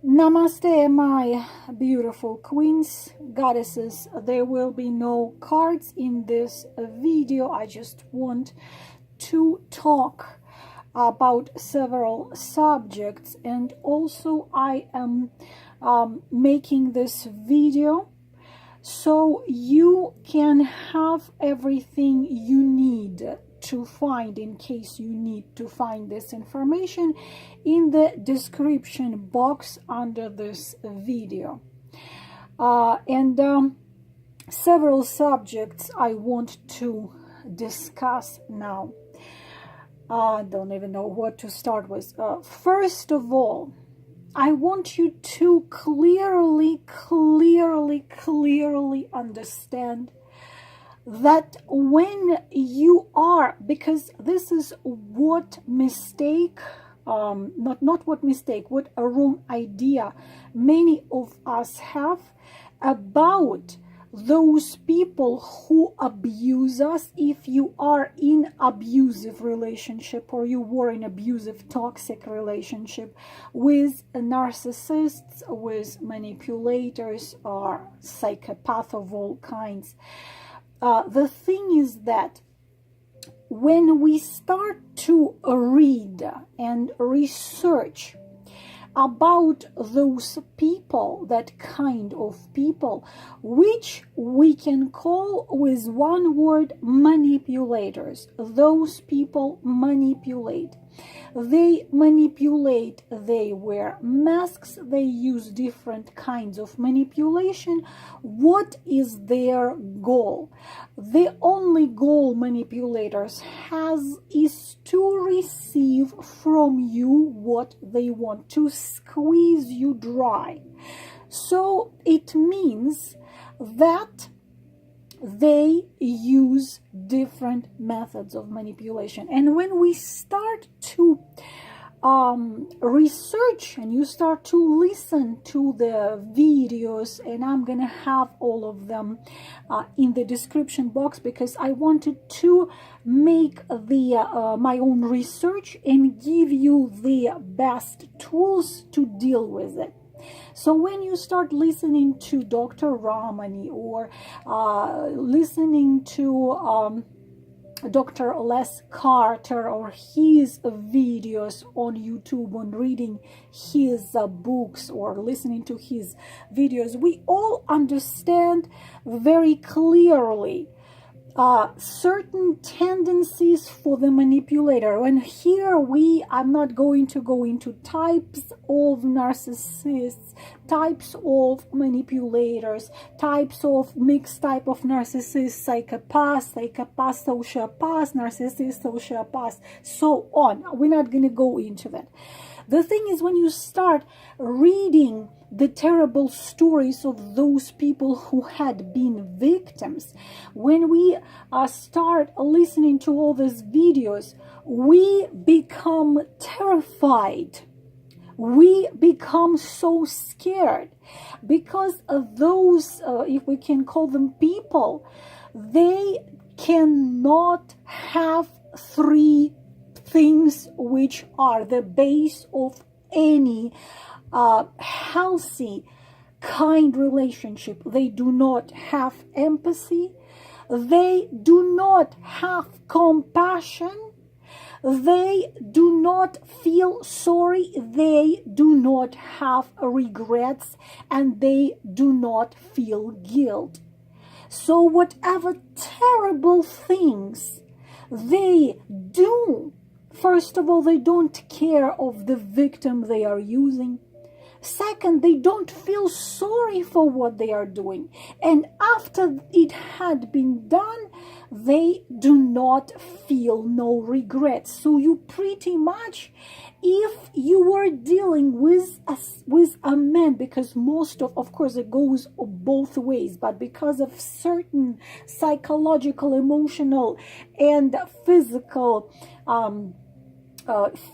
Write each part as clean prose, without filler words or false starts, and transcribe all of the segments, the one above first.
Namaste, my beautiful queens, goddesses. There will be no cards in this video. I just want to talk about several subjects, and also I am making this video so you can have everything you need to find, in case you need to find this information, in the description box under this video. Several subjects I want to discuss now. I don't even know what to start with. First of all, I want you to clearly understand that when you are, because this is what mistake, what a wrong idea many of us have about those people who abuse us. If you are in abusive relationship, or you were in abusive toxic relationship with narcissists, with manipulators, or psychopath of all kinds, the thing is that when we start to read and research about those people, that kind of people, which we can call with one word manipulators. Those people manipulate. They manipulate, they wear masks, they use different kinds of manipulation. What is their goal? The only goal manipulators has is to receive from you what they want, to squeeze you dry. So it means that they use different methods of manipulation. And when we start to research, and you start to listen to the videos, and I'm gonna have all of them in the description box, because I wanted to make the my own research and give you the best tools to deal with it. So when you start listening to Dr. RAMANI, or listening to Dr. Les Carter, or his videos on YouTube, on reading his books, or listening to his videos, we all understand very clearly certain tendencies for the manipulator. And here I'm not going to go into types of narcissists, types of manipulators, types of mixed type of narcissists, psychopaths, sociopaths, narcissists, sociopaths, so on. We're not going to go into that. The thing is, when you start reading the terrible stories of those people who had been victims, when we start listening to all these videos, we become terrified. We become so scared, because of those, if we can call them people, they cannot have three things which are the base of any healthy, kind relationship. They do not have empathy. They do not have compassion. They do not feel sorry. They do not have regrets, and they do not feel guilt. So whatever terrible things they do, first of all, they don't care of the victim they are using. Second, they don't feel sorry for what they are doing. And after it had been done, they do not feel no regrets. So you pretty much, if you were dealing with a man, because most of course it goes both ways, but because of certain psychological, emotional, and physical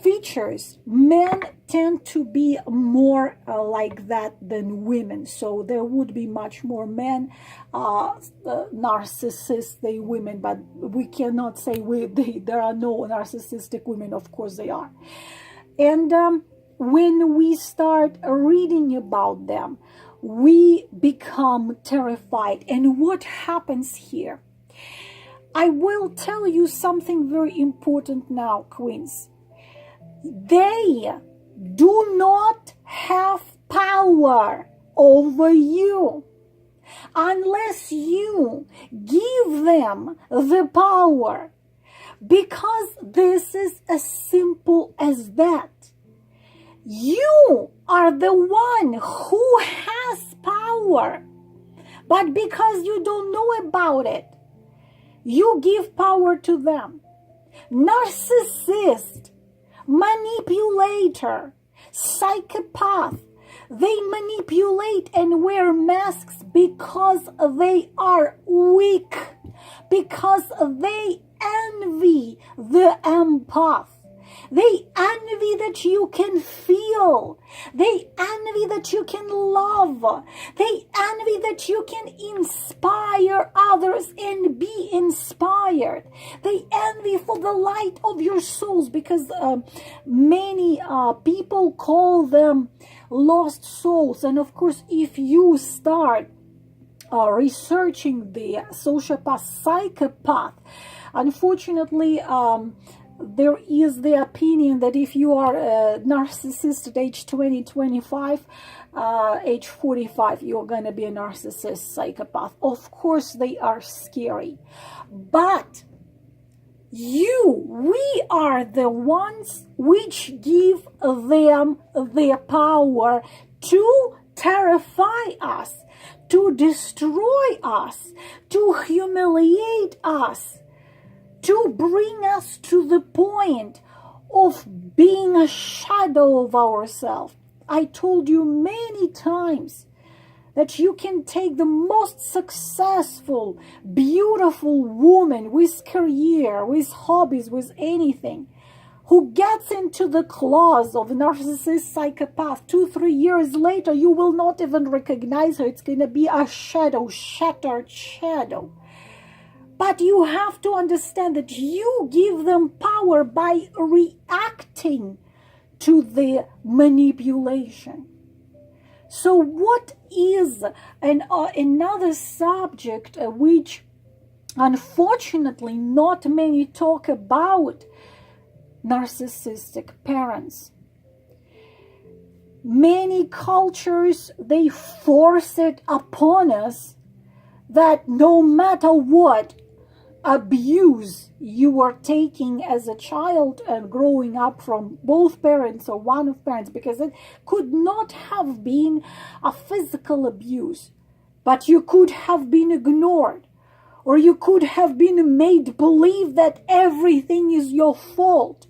features, men tend to be more like that than women. So there would be much more men narcissists than women, but we cannot say there are no narcissistic women. Of course they are. And when we start reading about them, we become terrified. And what happens here? I will tell you something very important now, Queens. They do not have power over you unless you give them the power, because this is as simple as that. You are the one who has power, but because you don't know about it, you give power to them. Narcissist, manipulator, psychopath, they manipulate and wear masks because they are weak, because they envy the empath. They envy that you can feel. They envy that you can love. They envy that you can inspire others and be inspired. They envy for the light of your souls, because many people call them lost souls. And of course, if you start researching the sociopath, psychopath, unfortunately, there is the opinion that if you are a narcissist at age 20, 25, age 45, you're going to be a narcissist, psychopath. Of course, they are scary. But we are the ones which give them their power to terrify us, to destroy us, to humiliate us, to bring us to the point of being a shadow of ourselves. I told you many times that you can take the most successful, beautiful woman with career, with hobbies, with anything, who gets into the claws of a narcissist, psychopath. 2-3 years later, you will not even recognize her. It's going to be a shadow, shattered shadow. But you have to understand that you give them power by reacting to the manipulation. So what is another subject which unfortunately not many talk about? Narcissistic parents. Many cultures, they force it upon us that no matter what abuse you were taking as a child and growing up from both parents or one of parents, because it could not have been a physical abuse, but you could have been ignored, or you could have been made believe that everything is your fault.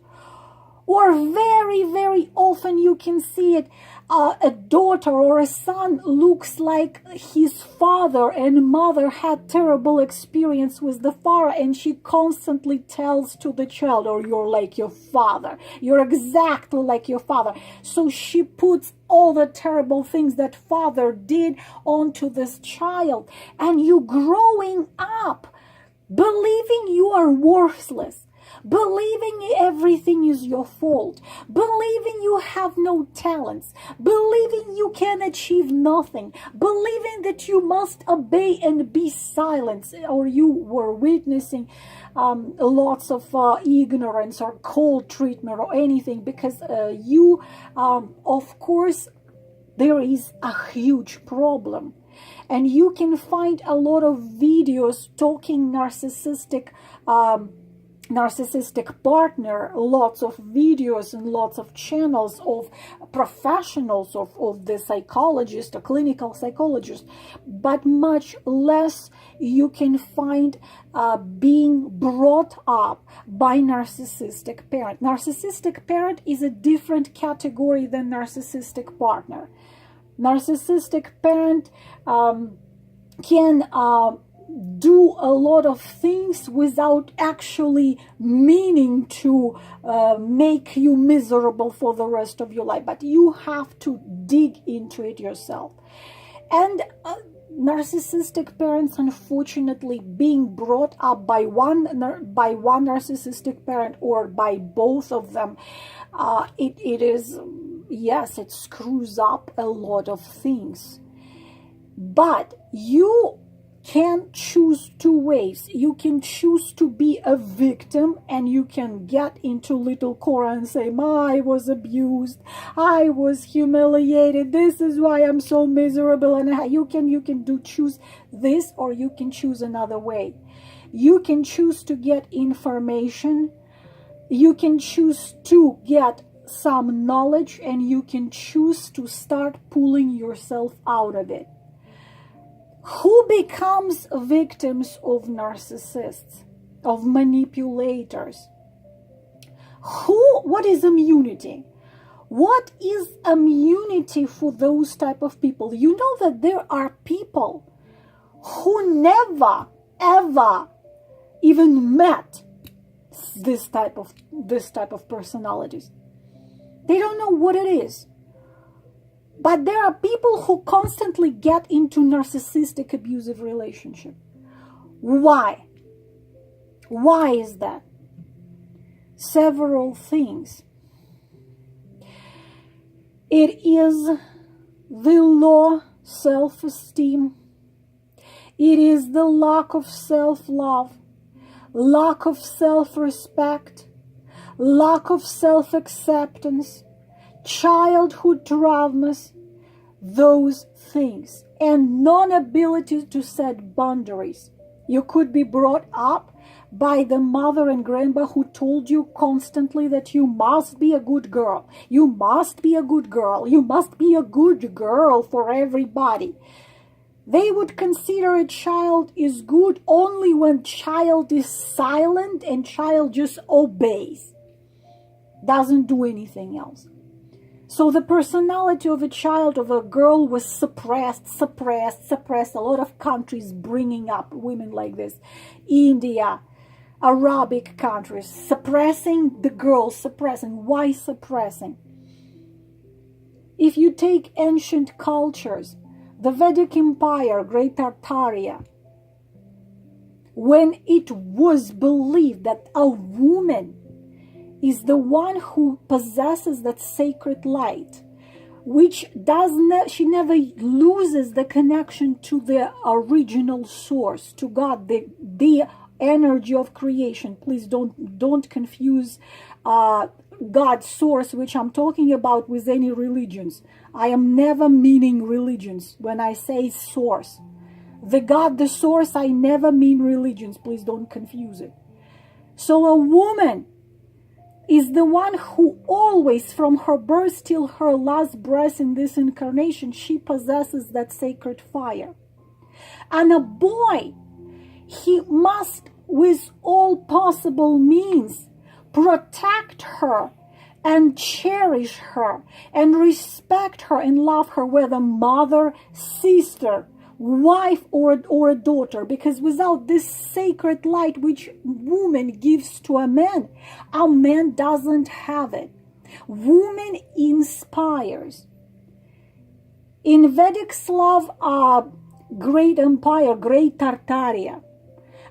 Or very, very often you can see it, a daughter or a son looks like his father, and mother had terrible experience with the father, and she constantly tells to the child, "Oh, you're like your father. You're exactly like your father." So she puts all the terrible things that father did onto this child, and you growing up believing you are worthless, believing everything is your fault, believing you have no talents, believing you can achieve nothing, believing that you must obey and be silent, or you were witnessing lots of ignorance or cold treatment or anything, because of course, there is a huge problem. And you can find a lot of videos talking narcissistic partner, lots of videos and lots of channels of professionals of the psychologist or clinical psychologist, but much less you can find being brought up by narcissistic parent. Narcissistic parent is a different category than narcissistic partner. Narcissistic parent can do a lot of things without actually meaning to make you miserable for the rest of your life, but you have to dig into it yourself. And narcissistic parents, unfortunately, being brought up by one narcissistic parent or by both of them, it is, yes, it screws up a lot of things. But you can choose two ways. You can choose to be a victim, and you can get into little Cora and say, I was abused, I was humiliated, this is why I'm so miserable. And you can choose this, or you can choose another way. You can choose to get information, you can choose to get some knowledge, and you can choose to start pulling yourself out of it. Who becomes victims of narcissists, of manipulators? What is immunity? What is immunity for those type of people? You know that there are people who never, ever even met this type of personalities. They don't know what it is. But there are people who constantly get into narcissistic abusive relationship. Why? Why is that? Several things. It is the low self-esteem. It is the lack of self-love, lack of self-respect, lack of self-acceptance, childhood traumas, those things, and non-ability to set boundaries. You could be brought up by the mother and grandpa who told you constantly that you must be a good girl, you must be a good girl, you must be a good girl for everybody. They would consider a child is good only when child is silent and child just obeys, doesn't do anything else. So the personality of a child, of a girl, was suppressed. A lot of countries bringing up women like this. India, Arabic countries, suppressing the girls, suppressing. Why suppressing? If you take ancient cultures, the Vedic Empire, Great Tartaria, when it was believed that a woman is the one who possesses that sacred light, which she never loses the connection to the original source, to God, the energy of creation. Please don't confuse God's source, which I'm talking about, with any religions. I am never meaning religions when I say source. The God, the source, I never mean religions. Please don't confuse it. So a woman is the one who always, from her birth till her last breath in this incarnation, she possesses that sacred fire. And a boy, he must, with all possible means, protect her and cherish her and respect her and love her, whether mother, sister, wife, or a daughter, because without this sacred light which woman gives to a man doesn't have it. Woman inspires. In Vedic Slav great empire, Great Tartaria,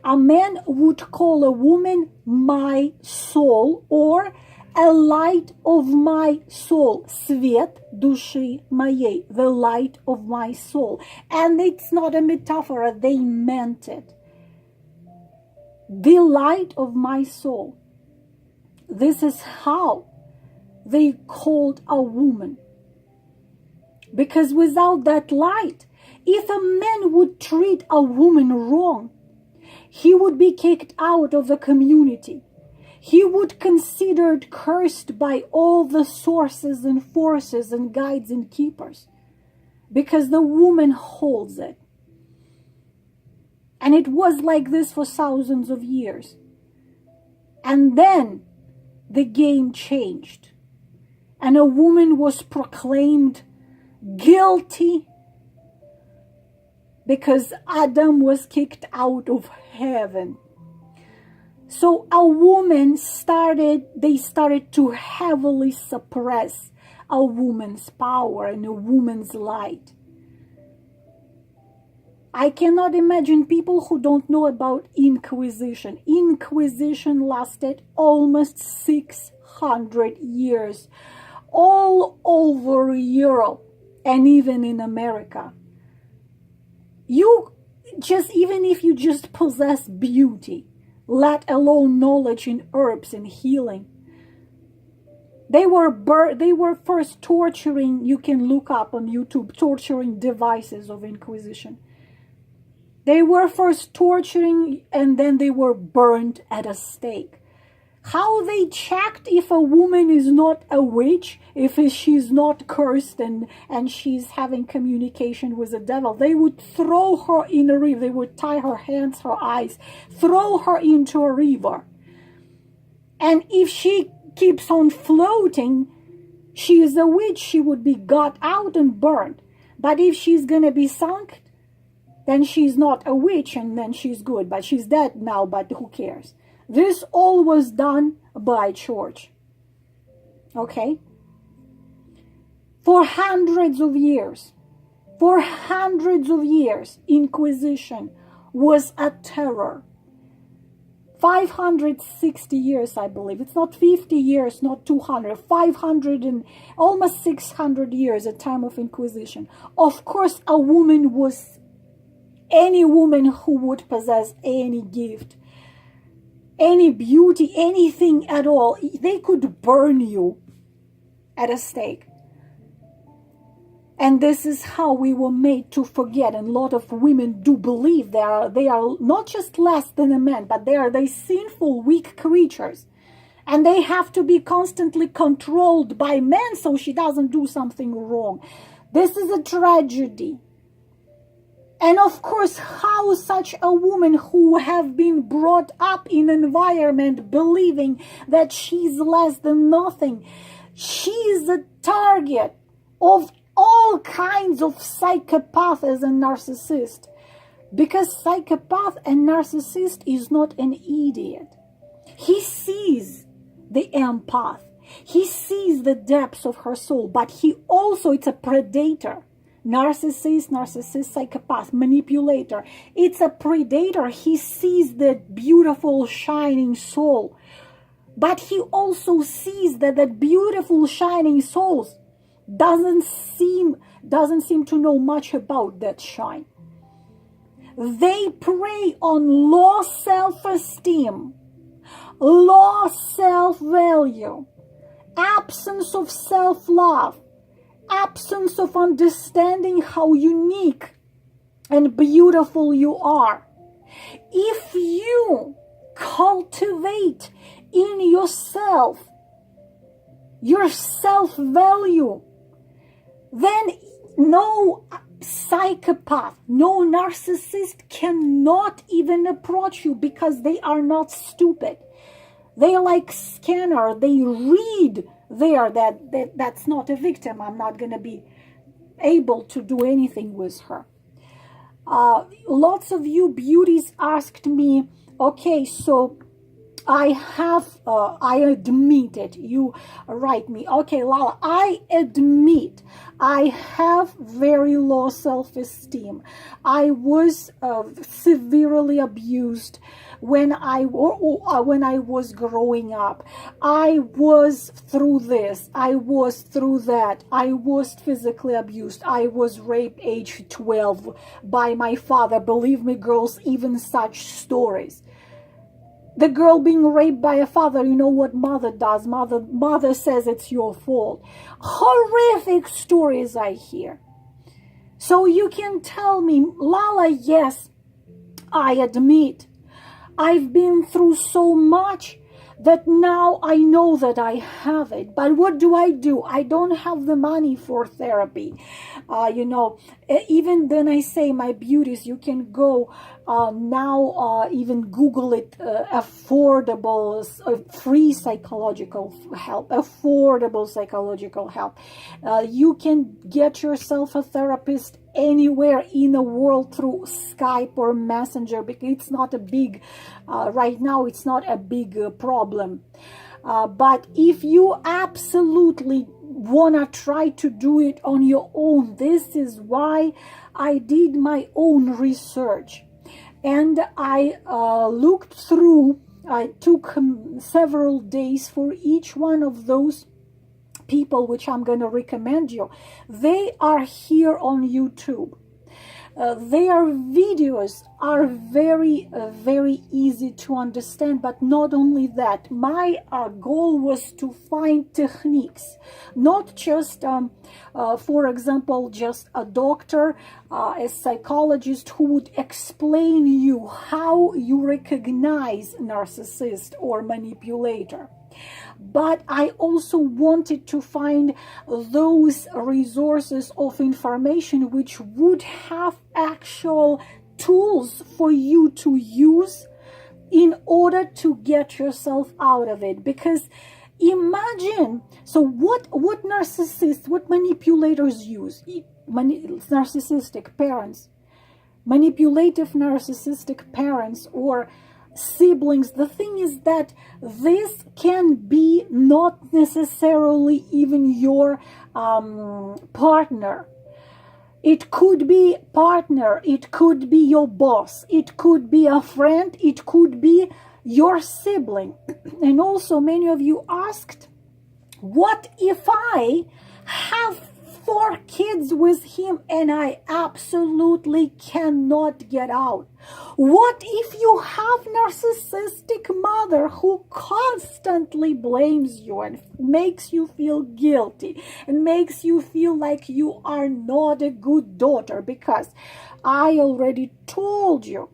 a man would call a woman my soul, or a light of my soul, свет души моей, the light of my soul. And it's not a metaphor, they meant it. The light of my soul. This is how they called a woman. Because without that light, if a man would treat a woman wrong, he would be kicked out of the community. He would considered cursed by all the sources and forces and guides and keepers, because the woman holds it. And it was like this for thousands of years. And then the game changed, and a woman was proclaimed guilty because Adam was kicked out of heaven. So a woman they started to heavily suppress a woman's power and a woman's light. I cannot imagine people who don't know about Inquisition. Inquisition lasted almost 600 years, all over Europe and even in America. You just, even if you just possess beauty, let alone knowledge in herbs and healing, they were first torturing, you can look up on YouTube, torturing devices of Inquisition. They were first torturing and then they were burned at a stake. How they checked if a woman is not a witch, if she's not cursed and she's having communication with the devil, they would throw her in a river. They would tie her hands, her eyes, throw her into a river. And if she keeps on floating, she is a witch, she would be got out and burned. But if she's gonna be sunk, then she's not a witch and then she's good. But she's dead now, but who cares? This all was done by church. Okay? For hundreds of years, Inquisition was a terror. 560 years, I believe. It's not 50 years, not 200, 500 and almost 600 years, a time of Inquisition. Of course, a woman was, any woman who would possess any gift, any beauty, anything at all, they could burn you at a stake. And this is how we were made to forget. And a lot of women do believe they are not just less than a man, but they are sinful, weak creatures. And they have to be constantly controlled by men so she doesn't do something wrong. This is a tragedy. And of course, how such a woman who have been brought up in an environment believing that she's less than nothing, she is a target of all kinds of psychopaths and narcissists. Because psychopath and narcissist is not an idiot. He sees the empath. He sees the depths of her soul, but he also, it's a predator. Narcissist, psychopath, manipulator. It's a predator. He sees the beautiful, shining soul. But he also sees that that beautiful, shining soul doesn't seem to know much about that shine. They prey on low self-esteem, low self-value, absence of self-love, absence of understanding how unique and beautiful you are. If you cultivate in yourself your self-value, then no psychopath, no narcissist cannot even approach you, because they are not stupid. They are like scanner. They read there that's not a victim. I'm not going to be able to do anything with her. Lots of you beauties asked me, okay, so I admit it. You write me, okay, Lala, I admit I have very low self-esteem. I was severely abused when I was growing up. I was through this. I was through that. I was physically abused. I was raped age 12 by my father. Believe me, girls, even such stories. The girl being raped by a father, you know what mother does? Mother says it's your fault. Horrific stories I hear. So you can tell me, Lala, yes, I admit I've been through so much that now I know that I have it. But what do? I don't have the money for therapy. Even then I say, my beauties, you can go now, even Google it, affordable, free psychological help, affordable psychological help. You can get yourself a therapist anywhere in the world through Skype or Messenger, because it's not a big, right now it's not a big problem. But if you absolutely wanna try to do it on your own. This is why I did my own research, and I looked through. I took several days for each one of those people which I'm going to recommend you. They are here on YouTube. Their videos are very, very easy to understand, but not only that. My goal was to find techniques, not just, for example, just a doctor, a psychologist who would explain you how you recognize narcissist or manipulator. But I also wanted to find those resources of information which would have actual tools for you to use in order to get yourself out of it. Because imagine, so what narcissists, what manipulators use? Narcissistic parents, manipulative narcissistic parents, or siblings. The thing is that this can be not necessarily even your partner. It could be partner, it could be your boss, it could be a friend, it could be your sibling. And also many of you asked, what if I have 4 kids with him and I absolutely cannot get out? What if you have narcissistic mother who constantly blames you and makes you feel guilty and makes you feel like you are not a good daughter? Because I already told you,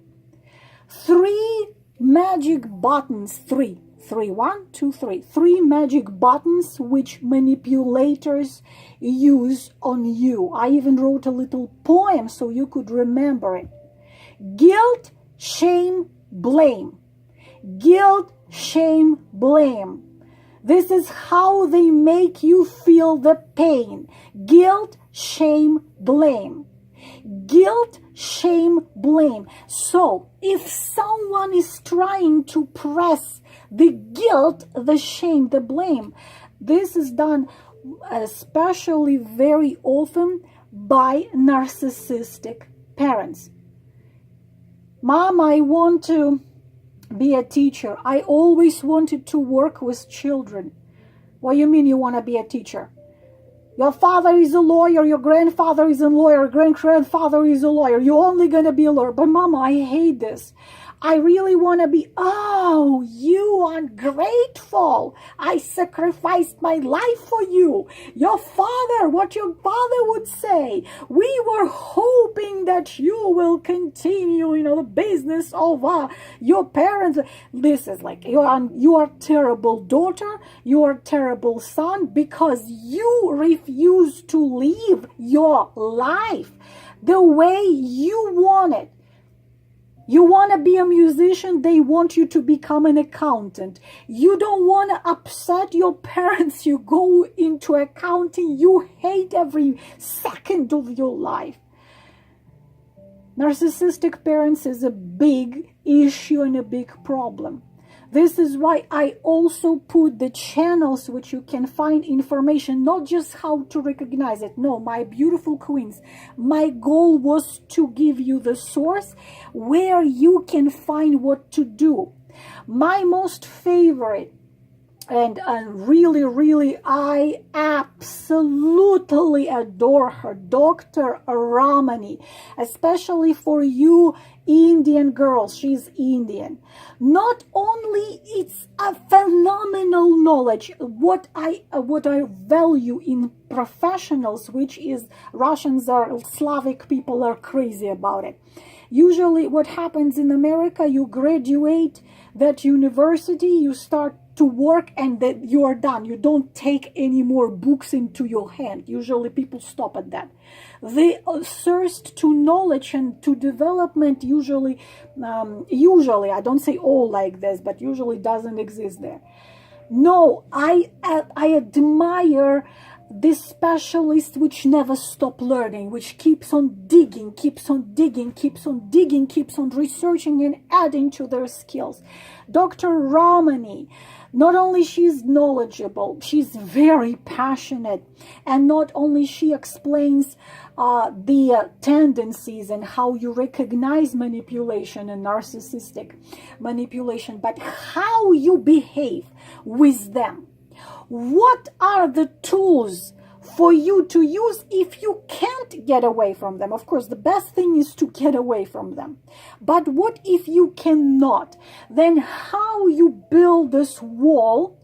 3 magic buttons, 3, 1, 2, 3, 3 magic buttons which manipulators use on you. I even wrote a little poem so you could remember it. Guilt, shame, blame. Guilt, shame, blame. This is how they make you feel the pain. Guilt, shame, blame. Guilt, shame, blame. So if someone is trying to press the guilt, the shame, the blame, this is done especially very often by narcissistic parents. Mom, I want to be a teacher. I always wanted to work with children. What do you mean you want to be a teacher? Your father is a lawyer, your grandfather is a lawyer, great-grandfather is a lawyer. You're only going to be a lawyer. But Mama, I hate this. I really want to be, oh, you ungrateful. I sacrificed my life for you. Your father, what your father would say. We were hoping that you will continue, the business of your parents. This is like, you are terrible daughter, you are terrible son, because you refuse to live your life the way you want it. You want to be a musician, they want you to become an accountant. You don't want to upset your parents, you go into accounting, you hate every second of your life. Narcissistic parents is a big issue and a big problem. This is why I also put the channels which you can find information, not just how to recognize it. No, my beautiful queens, my goal was to give you the source where you can find what to do. My most favorite, and really, I absolutely adore her, Dr. RAMANI, especially for you Indian girls. She's Indian. Not only it's a phenomenal knowledge, what I value in professionals, which is Russians or Slavic people are crazy about it. Usually what happens in America, you graduate that university, you start to work, and that you are done. You don't take any more books into your hand. Usually people stop at that. The thirst to knowledge and to development usually, I don't say all like this, but usually doesn't exist there. No, I admire this specialist which never stop learning, which keeps on digging, keeps on researching and adding to their skills. Dr. RAMANI, Not only she's knowledgeable, she's very passionate, and not only she explains the tendencies and how you recognize manipulation and narcissistic manipulation, but how you behave with them. What are the tools for you to use if you can't get away from them? Of course, the best thing is to get away from them. But what if you cannot? Then how you build this wall,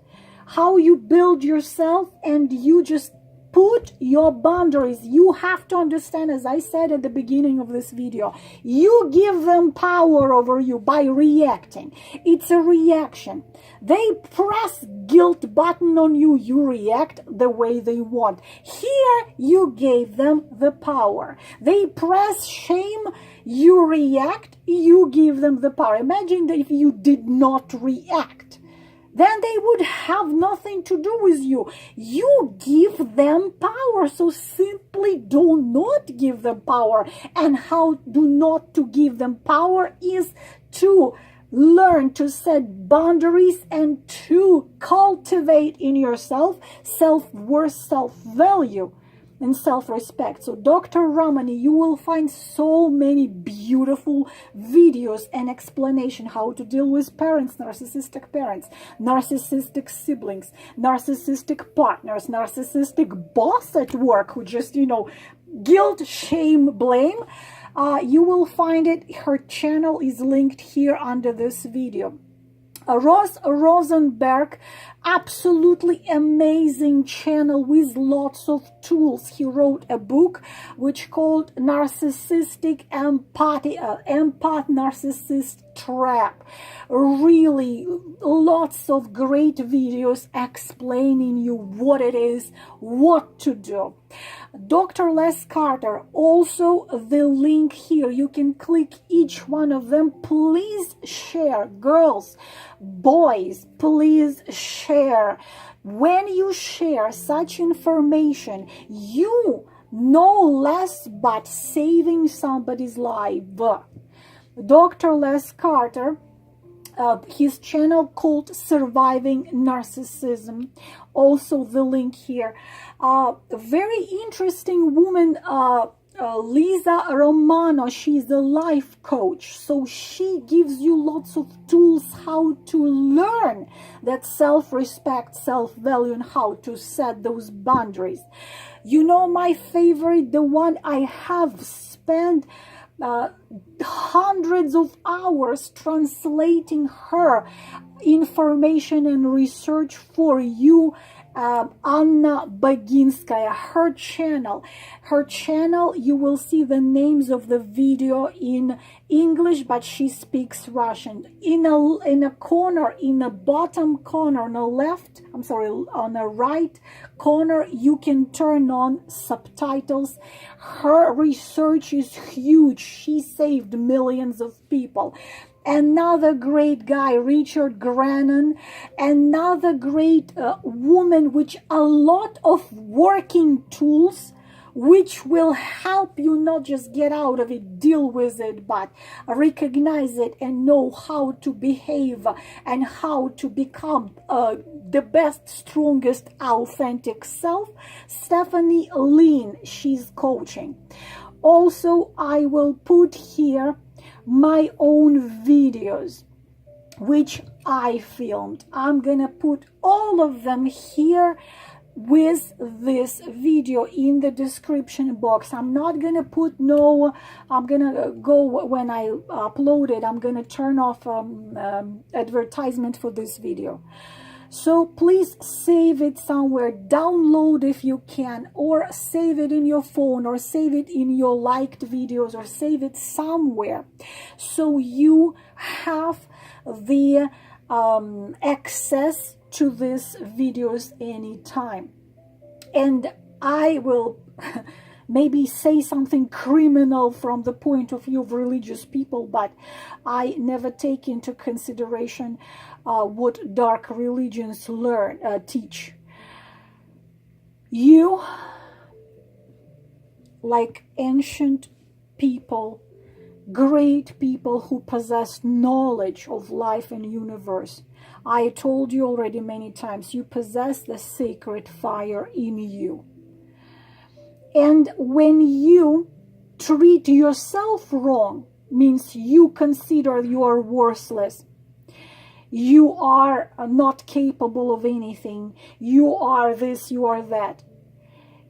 how you build yourself, and you just put your boundaries. You have to understand, as I said at the beginning of this video, you give them power over you by reacting. It's a reaction. They press guilt button on you, you react the way they want. Here, you gave them the power. They press shame, you react, you give them the power. Imagine that if you did not react, then they would have nothing to do with you. You give them power, so simply do not give them power. And how do not to give them power is to learn to set boundaries and to cultivate in yourself self-worth, self-value, and self-respect. So Dr. RAMANI, you will find so many beautiful videos and explanation how to deal with parents, narcissistic siblings, narcissistic partners, narcissistic boss at work who just, guilt, shame, blame. You will find it. Her channel is linked here under this video. Rosenberg, absolutely amazing channel with lots of tools. He wrote a book which called Narcissistic Empath Narcissist Trap. Really lots of great videos explaining you what it is, what to do. Dr. Les Carter, also the link here. You can click each one of them. Please share. Girls, boys, please share. When you share such information, you no less but saving somebody's life. Dr. Les Carter, his channel called Surviving Narcissism, also the link here. Very interesting woman, Lisa Romano. She's a life coach, so she gives you lots of tools how to learn that self-respect, self-value, and how to set those boundaries. My favorite, the one I have spent hundreds of hours translating her information and research for you, Anna Boginskaya. Her channel, you will see the names of the video in English, but she speaks Russian. In a corner, in the bottom corner on the right corner, you can turn on subtitles. Her research is huge. She saved millions of people. Another great guy, Richard Grannon, another great woman, which a lot of working tools which will help you not just get out of it, deal with it, but recognize it and know how to behave and how to become the best, strongest, authentic self. Stephanie Lin, she's coaching. Also, I will put here my own videos which I filmed. I'm gonna put all of them here with this video in the description box. I'm not gonna put I'm gonna go when I upload it, I'm gonna turn off advertisement for this video. So please save it somewhere, download if you can, or save it in your phone, or save it in your liked videos, or save it somewhere so you have the access to these videos anytime. And I will maybe say something criminal from the point of view of religious people, but I never take into consideration what dark religions teach. You, like ancient people, great people who possess knowledge of life and universe. I told you already many times, you possess the sacred fire in you. And when you treat yourself wrong, means you consider you are worthless, you are not capable of anything, you are this, you are that.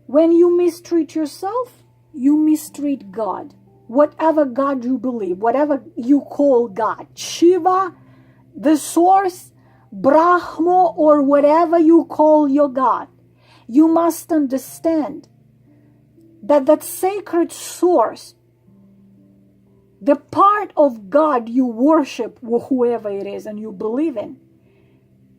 When you mistreat yourself, you mistreat God. Whatever God you believe, whatever you call God, Shiva, the source, Brahma, or whatever you call your God, you must understand that that sacred source, the part of God you worship, whoever it is, and you believe in,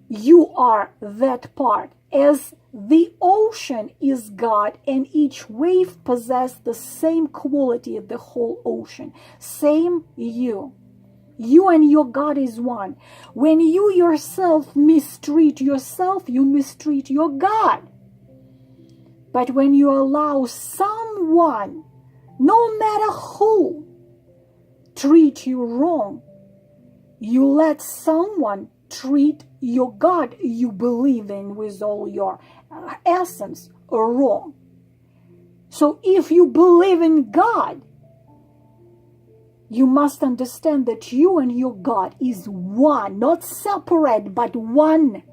you are that part. As the ocean is God, and each wave possesses the same quality of the whole ocean. Same you. You and your God is one. When you yourself mistreat yourself, you mistreat your God. But when you allow someone, no matter who, treat you wrong, you let someone treat your God you believe in with all your essence wrong. So if you believe in God, you must understand that you and your God is one, not separate, but one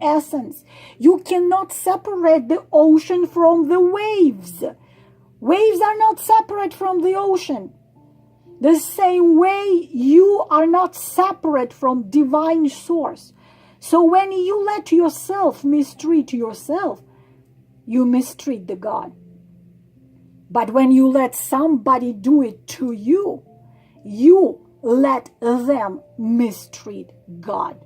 essence. You cannot separate the ocean from the waves. Waves are not separate from the ocean. The same way you are not separate from divine source. So when you let yourself mistreat yourself, you mistreat the God. But when you let somebody do it to you, you let them mistreat God.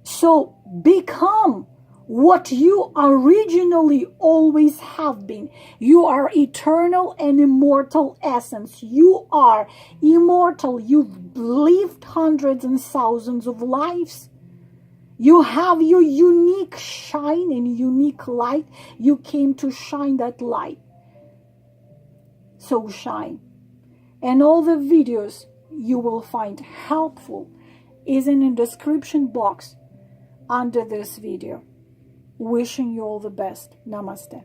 So become what you originally always have been. You are eternal and immortal essence. You are immortal. You've lived hundreds and thousands of lives. You have your unique shine and unique light. You came to shine that light. So shine. And all the videos you will find helpful is in the description box under this video. Wishing you all the best. Namaste.